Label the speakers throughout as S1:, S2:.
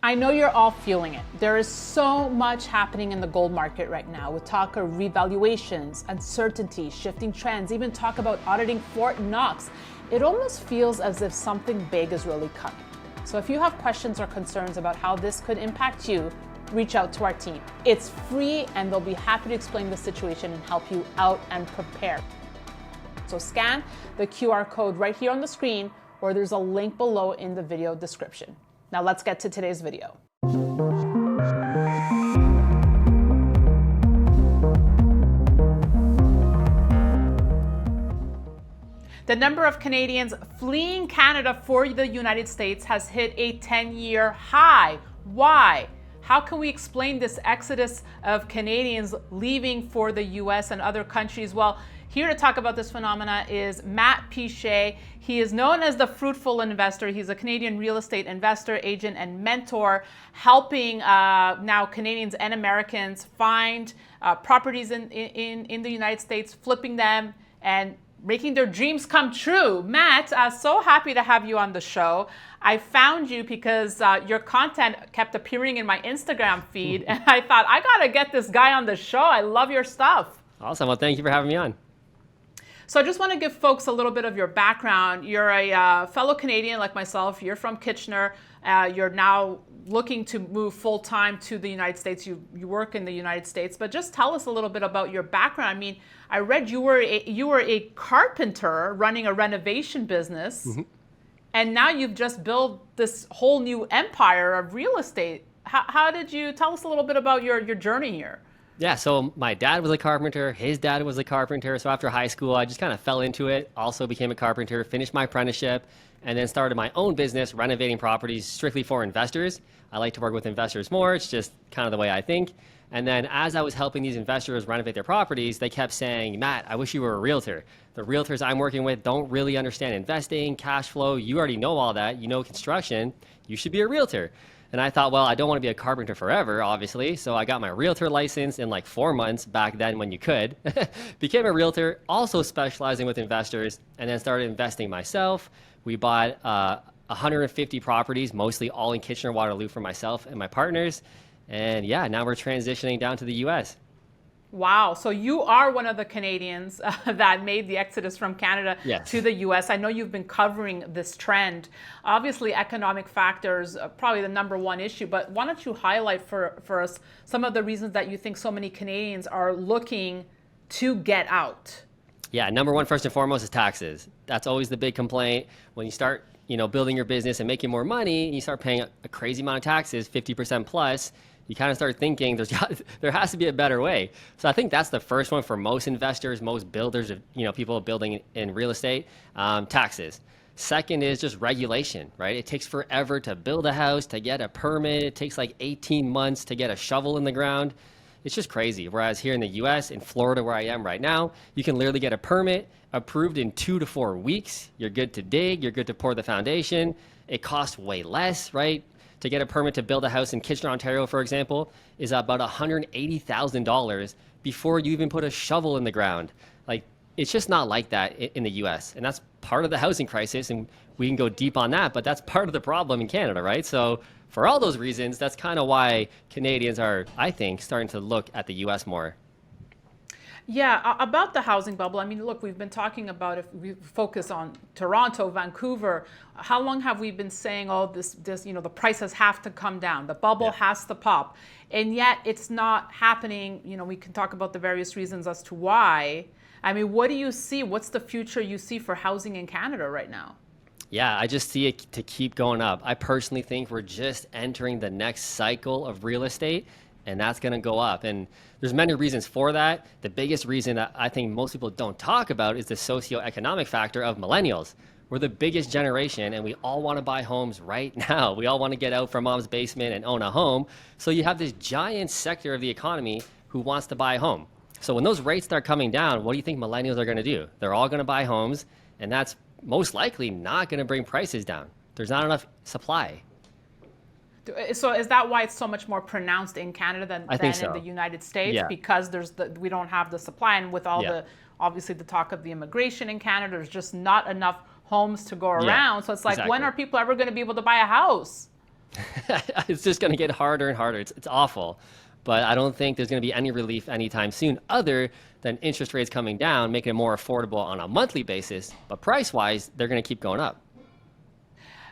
S1: I know you're all feeling it. There is so much happening in the gold market right now with talk of revaluations, uncertainty, shifting trends, even talk about auditing Fort Knox. It almost feels as if something big is really coming. So if you have questions or concerns about how this could impact you, reach out to our team. It's free and they'll be happy to explain the situation and help you out and prepare. So scan the QR code right here on the screen, or there's a link below in the video description. Now let's get to today's video. The number of Canadians fleeing Canada for the United States has hit a 10-year high. Why? How can we explain this exodus of Canadians leaving for the US and other countries? Well, here to talk about this phenomena is Matt Piche. He is known as the Fruitful Investor. He's a Canadian real estate investor, agent, and mentor, helping now Canadians and Americans find properties in the United States, flipping them, and making their dreams come true. Matt, so happy to have you on the show. I found you because your content kept appearing in my Instagram feed, and I thought, I gotta get this guy on the show. I love your stuff.
S2: Awesome. Well, thank you for having me on.
S1: So I just want to give folks a little bit of your background. You're a fellow Canadian like myself. You're from Kitchener. You're now looking to move full-time to the United States. You work in the United States, but just tell us a little bit about your background. I mean, I read you were a carpenter running a renovation business, and now you've just built this whole new empire of real estate. How did you tell us a little bit about your journey here?
S2: Yeah, so my dad was a carpenter, his dad was a carpenter, so after high school, I just kind of fell into it, also became a carpenter, finished my apprenticeship, and then started my own business renovating properties strictly for investors. I like to work with investors more, it's just kind of the way I think. And then as I was helping these investors renovate their properties, they kept saying, Matt, I wish you were a realtor. The realtors I'm working with don't really understand investing, cash flow, you already know all that, you know construction, you should be a realtor. And I thought, well, I don't want to be a carpenter forever, obviously. So I got my realtor license in like 4 months back then when you could. Became a realtor, also specializing with investors, and then started investing myself. We bought 150 properties, mostly all in Kitchener-Waterloo for myself and my partners. And yeah, now we're transitioning down to the US.
S1: Wow. So you are one of the Canadians that made the exodus from Canada to the US. I know you've been covering this trend. Obviously, economic factors are probably the number one issue, but why don't you highlight for us some of the reasons that you think so many Canadians are looking to get out?
S2: Yeah, number one, first and foremost, is taxes. That's always the big complaint. When you start building your business and making more money, and you start paying a crazy amount of taxes, 50% plus, you kind of start thinking there has to be a better way. So I think that's the first one for most investors, most builders, people building in real estate, taxes. Second is just regulation, right? It takes forever to build a house, to get a permit. It takes like 18 months to get a shovel in the ground. It's just crazy. Whereas here in the US, in Florida, where I am right now, you can literally get a permit approved in 2 to 4 weeks. You're good to dig, you're good to pour the foundation. It costs way less, right? To get a permit to build a house in Kitchener, Ontario, for example, is about $180,000 before you even put a shovel in the ground. Like, it's just not like that in the US. And that's part of the housing crisis, and we can go deep on that, but that's part of the problem in Canada, right? So for all those reasons, that's kind of why Canadians are, I think, starting to look at the US more.
S1: Yeah, about the housing bubble. I mean, look, we've been talking about, if we focus on Toronto, Vancouver, how long have we been saying, oh, this, the prices have to come down, the bubble has to pop, and yet it's not happening. We can talk about the various reasons as to why. I mean, what do you see? What's the future you see for housing in Canada right now?
S2: Yeah, I just see it to keep going up. I personally think we're just entering the next cycle of real estate, and that's going to go up. And there's many reasons for that. The biggest reason that I think most people don't talk about is the socioeconomic factor of millennials. We're the biggest generation, and we all want to buy homes right now. We all want to get out from mom's basement and own a home. So you have this giant sector of the economy who wants to buy a home. So when those rates start coming down, what do you think millennials are going to do? They're all going to buy homes, and that's most likely not going to bring prices down. There's not enough supply.
S1: So is that why it's so much more pronounced in Canada than in the United States?
S2: Yeah.
S1: Because we don't have the supply, and with all obviously the talk of the immigration in Canada, there's just not enough homes to go around. So it's like, when are people ever going to be able to buy a house?
S2: It's just going to get harder and harder. It's awful. But I don't think there's going to be any relief anytime soon other than interest rates coming down, making it more affordable on a monthly basis. But price-wise, they're going to keep going up.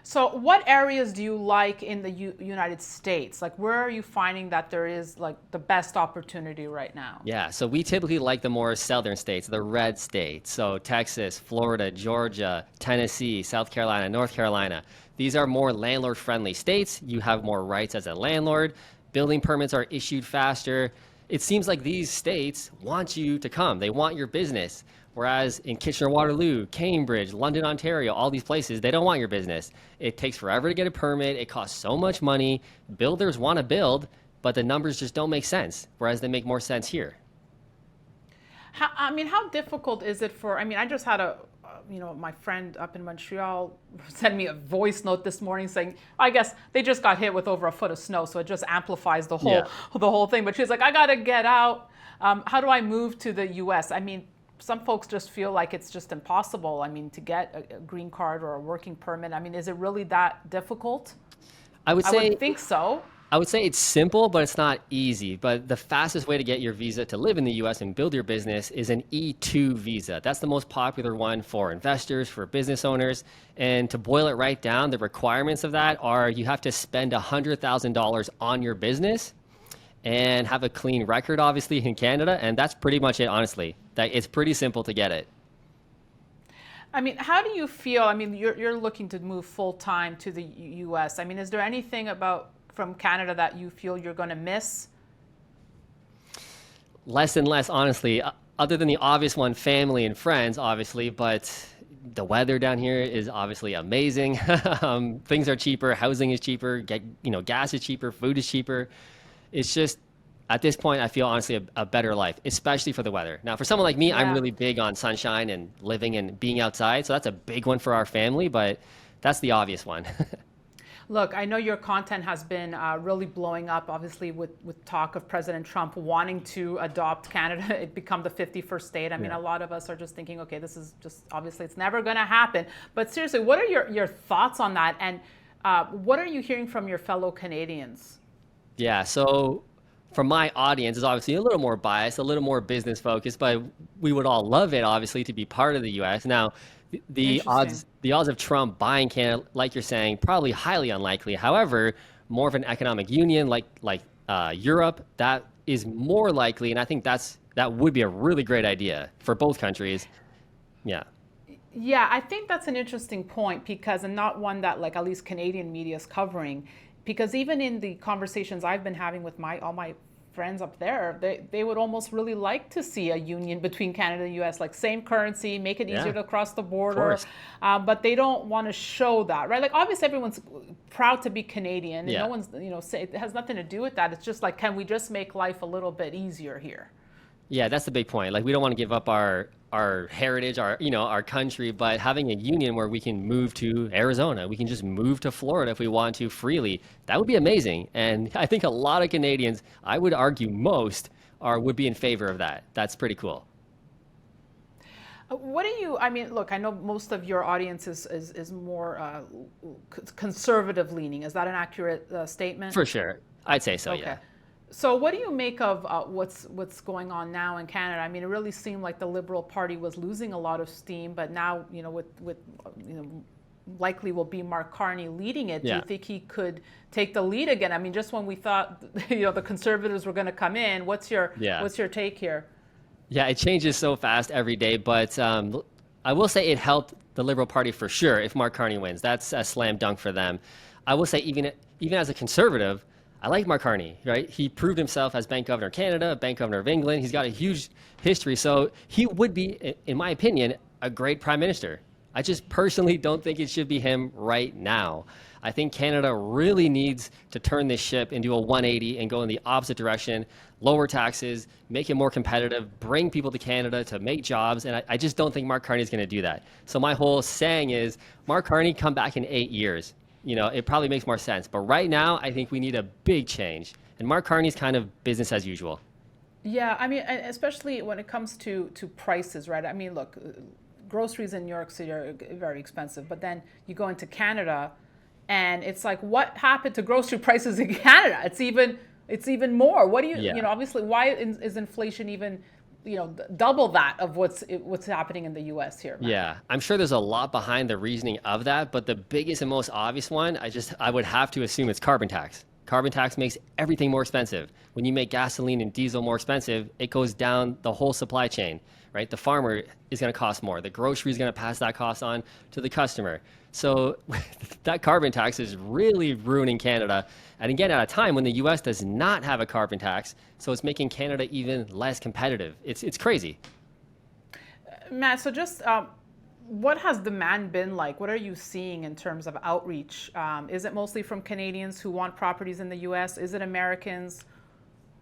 S1: So what areas do you like in the United States? Like where are you finding that there is like the best opportunity right now?
S2: Yeah, so we typically like the more southern states, the red states. So Texas, Florida, Georgia, Tennessee, South Carolina, North Carolina. These are more landlord-friendly states. You have more rights as a landlord. Building permits are issued faster. It seems like these states want you to come. They want your business. Whereas in Kitchener-Waterloo, Cambridge, London, Ontario, all these places, they don't want your business. It takes forever to get a permit. It costs so much money. Builders want to build, but the numbers just don't make sense, whereas they make more sense here.
S1: How difficult is it for, I just had my friend up in Montreal sent me a voice note this morning saying, I guess they just got hit with over a foot of snow, so it just amplifies the whole thing. But she's like, I got to get out. How do I move to the U.S.? Some folks just feel like it's just impossible. To get a green card or a working permit. Is it really that difficult?
S2: I would
S1: would think so.
S2: I would say it's simple, but it's not easy. But the fastest way to get your visa to live in the US and build your business is an E2 visa. That's the most popular one for investors, for business owners. And to boil it right down, the requirements of that are you have to spend $100,000 on your business and have a clean record, obviously, in Canada. And that's pretty much it, honestly. It's pretty simple to get it.
S1: How do you feel? You're looking to move full time to the U.S. Is there anything from Canada that you feel you're going to miss? Less
S2: and less, honestly, other than the obvious one, family and friends, obviously, but the weather down here is obviously amazing. Things are cheaper, housing is cheaper, gas is cheaper, food is cheaper. It's just, at this point, I feel honestly a better life, especially for the weather. Now, for someone like me, I'm really big on sunshine and living and being outside, so that's a big one for our family, but that's the obvious one.
S1: Look, I know your content has been really blowing up, obviously, with talk of President Trump wanting to adopt Canada, it become the 51st state. A lot of us are just thinking, okay, this is just, obviously, it's never going to happen. But seriously, what are your thoughts on that? And what are you hearing from your fellow Canadians?
S2: Yeah, so from my audience is obviously a little more biased, a little more business focused, but we would all love it, obviously, to be part of the U.S. Now, the odds of Trump buying Canada, like you're saying, probably highly unlikely. However, more of an economic union like Europe, that is more likely, and I think that would be a really great idea for both countries. Yeah.
S1: Yeah, I think that's an interesting point because, and not one that at least Canadian media is covering. Because even in the conversations I've been having with all my friends up there, they would almost really like to see a union between Canada and the U.S., like same currency, make it easier to cross the border. But they don't want to show that, right? Obviously everyone's proud to be Canadian, and no one's, it has nothing to do with that. It's just can we just make life a little bit easier here?
S2: Yeah, that's the big point. We don't want to give up our heritage, our country, but having a union where we can move to Arizona, we can just move to Florida if we want to freely, that would be amazing. And I think a lot of Canadians, I would argue most, would be in favor of that. That's pretty cool.
S1: What do you, look, I know most of your audience is more conservative leaning. Is that an accurate statement?
S2: For sure. I'd say so,
S1: okay.
S2: Yeah.
S1: So what do you make of what's going on now in Canada? It really seemed like the Liberal Party was losing a lot of steam, but now, with likely will be Mark Carney leading it. Do you think he could take the lead again? Just when we thought, the Conservatives were going to come in, what's your take here?
S2: Yeah, it changes so fast every day, but I will say it helped the Liberal Party for sure if Mark Carney wins. That's a slam dunk for them. I will say even as a conservative, I like Mark Carney, right? He proved himself as Bank Governor of Canada, Bank Governor of England. He's got a huge history. So he would be, in my opinion, a great prime minister. I just personally don't think it should be him right now. I think Canada really needs to turn this ship into a 180 and go in the opposite direction, lower taxes, make it more competitive, bring people to Canada to make jobs. And I just don't think Mark Carney is going to do that. So my whole saying is, Mark Carney, come back in 8 years. It probably makes more sense. But right now, I think we need a big change. And Mark Carney's kind of business as usual.
S1: Yeah, especially when it comes to prices, right? Look, groceries in New York City are very expensive. But then you go into Canada, And it's like, what happened to grocery prices in Canada? It's even more. What do you,
S2: Yeah.
S1: obviously, why is inflation even, double that of what's happening in the US here, Matt?
S2: Yeah, I'm sure there's a lot behind the reasoning of that, but the biggest and most obvious one, I would have to assume it's carbon tax. Carbon tax makes everything more expensive. When you make gasoline and diesel more expensive, it goes down the whole supply chain, right? The farmer is going to cost more. The grocery is going to pass that cost on to the customer. So that carbon tax is really ruining Canada. And again, at a time when the US does not have a carbon tax, so it's making Canada even less competitive. It's crazy.
S1: Matt, so just what has demand been like? What are you seeing in terms of outreach? Is it mostly from Canadians who want properties in the US? Is it Americans?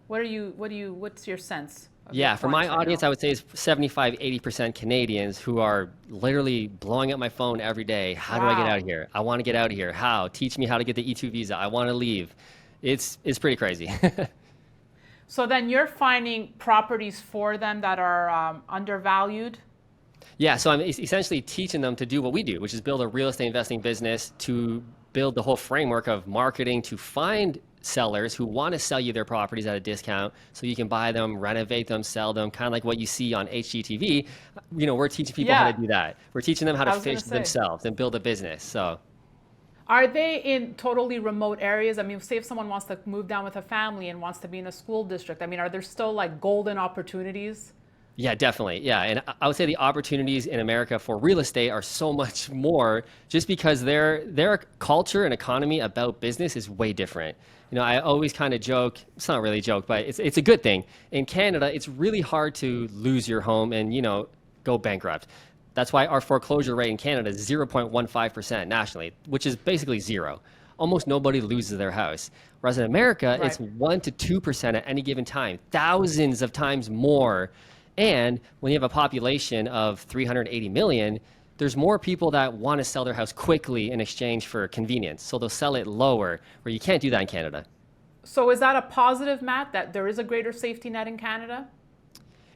S1: What's your sense?
S2: Yeah, for my audience, I would say it's 75, 80% Canadians who are literally blowing up my phone every day. How do I get out of here? I want to get out of here. How? Teach me how to get the E2 visa. I want to leave. It's pretty crazy.
S1: So then you're finding properties for them that are undervalued?
S2: Yeah, so I'm essentially teaching them to do what we do, which is build a real estate investing business, to build the whole framework of marketing, to find sellers who want to sell you their properties at a discount so you can buy them, renovate them, sell them, kind of like what you see on HGTV. We're teaching people how to do that. We're teaching them how to fish themselves and build a business. So
S1: are they in totally remote areas? I mean, say if someone wants to move down with a family and wants to be in a school district, I mean, are there still like golden opportunities?
S2: Yeah, definitely. Yeah. And I would say the opportunities in America for real estate are so much more just because their culture and economy about business is way different. I always kind of joke, it's not really a joke, but it's a good thing. In Canada, it's really hard to lose your home and, go bankrupt. That's why our foreclosure rate in Canada is 0.15% nationally, which is basically zero. Almost nobody loses their house. Whereas in America, it's 1% to 2% at any given time, thousands of times more. And when you have a population of 380 million, there's more people that want to sell their house quickly in exchange for convenience. So they'll sell it lower, where you can't do that in Canada.
S1: So is that a positive, Matt, that there is a greater safety net in Canada?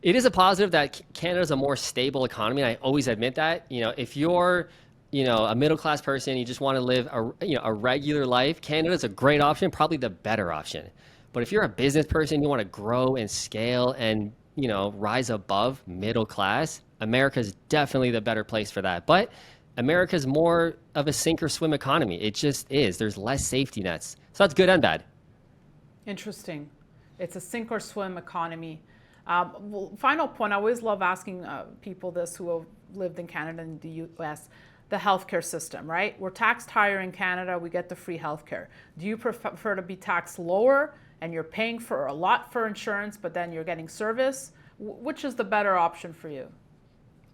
S2: It is a positive that Canada's a more stable economy. And I always admit that. If you're a middle-class person, you just want to live a regular life, Canada's a great option, probably the better option. But if you're a business person, you want to grow and scale and rise above middle class, America's definitely the better place for that. But America's more of a sink or swim economy. It just is. There's less safety nets. So that's good and bad.
S1: Interesting. It's a sink or swim economy. Final point, I always love asking people this who have lived in Canada and the US, the healthcare system, right? We're taxed higher in Canada, we get the free healthcare. Do you prefer to be taxed lower and you're paying for a lot for insurance, but then you're getting service? Which is the better option for you?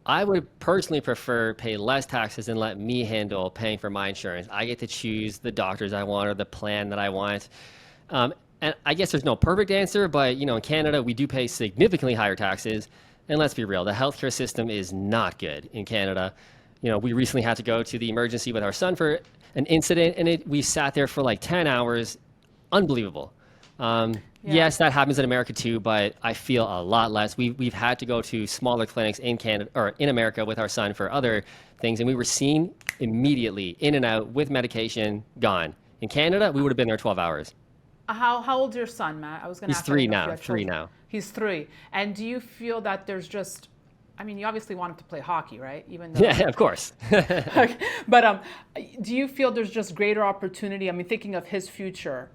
S2: I would personally prefer pay less taxes and let me handle paying for my insurance. I get to choose the doctors I want or the plan that I want. And I guess there's no perfect answer, but in Canada, we do pay significantly higher taxes. And let's be real, the healthcare system is not good in Canada. We recently had to go to the emergency with our son for an incident, and we sat there for like 10 hours. Unbelievable. Yes, that happens in America too, but I feel a lot less. We've had to go to smaller clinics in Canada or in America with our son for other things, and we were seen immediately, in and out, with medication, gone. In Canada, we would have been there 12 hours.
S1: How old's your son, Matt? I was going to
S2: He's
S1: ask.
S2: Three now.
S1: He's 3. And do you feel that there's just, I mean, you obviously want him to play hockey, right? Even though,
S2: yeah, of course.
S1: But do you feel there's just greater opportunity? I mean, thinking of his future,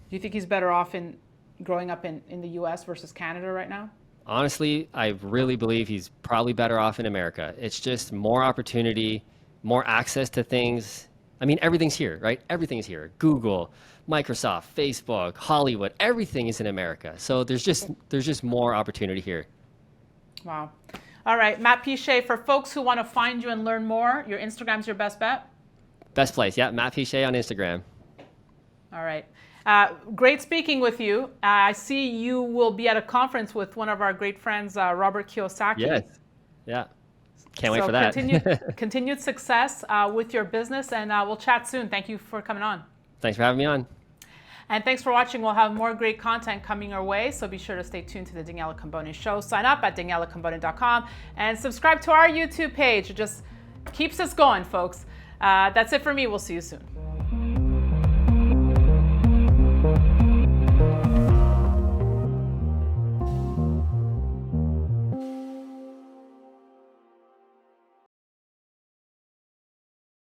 S1: do you think he's better off in growing up in the US versus Canada right now?
S2: Honestly, I really believe he's probably better off in America. It's just more opportunity, more access to things. I mean, everything's here, right? Everything is here. Google, Microsoft, Facebook, Hollywood, everything is in America. So there's just more opportunity here.
S1: Wow. All right, Matt Piche, for folks who want to find you and learn more, your Instagram's your best bet?
S2: Best place, yeah, Matt Piche on Instagram.
S1: All right. Great speaking with you. I see you will be at a conference with one of our great friends, Robert Kiyosaki.
S2: Yes. Yeah. Can't wait for that.
S1: Continued success with your business, and we'll chat soon. Thank you for coming on.
S2: Thanks for having me on.
S1: And thanks for watching. We'll have more great content coming our way, so be sure to stay tuned to the Daniela Cambone Show. Sign up at danielacambone.com and subscribe to our YouTube page. It just keeps us going, folks. That's it for me. We'll see you soon.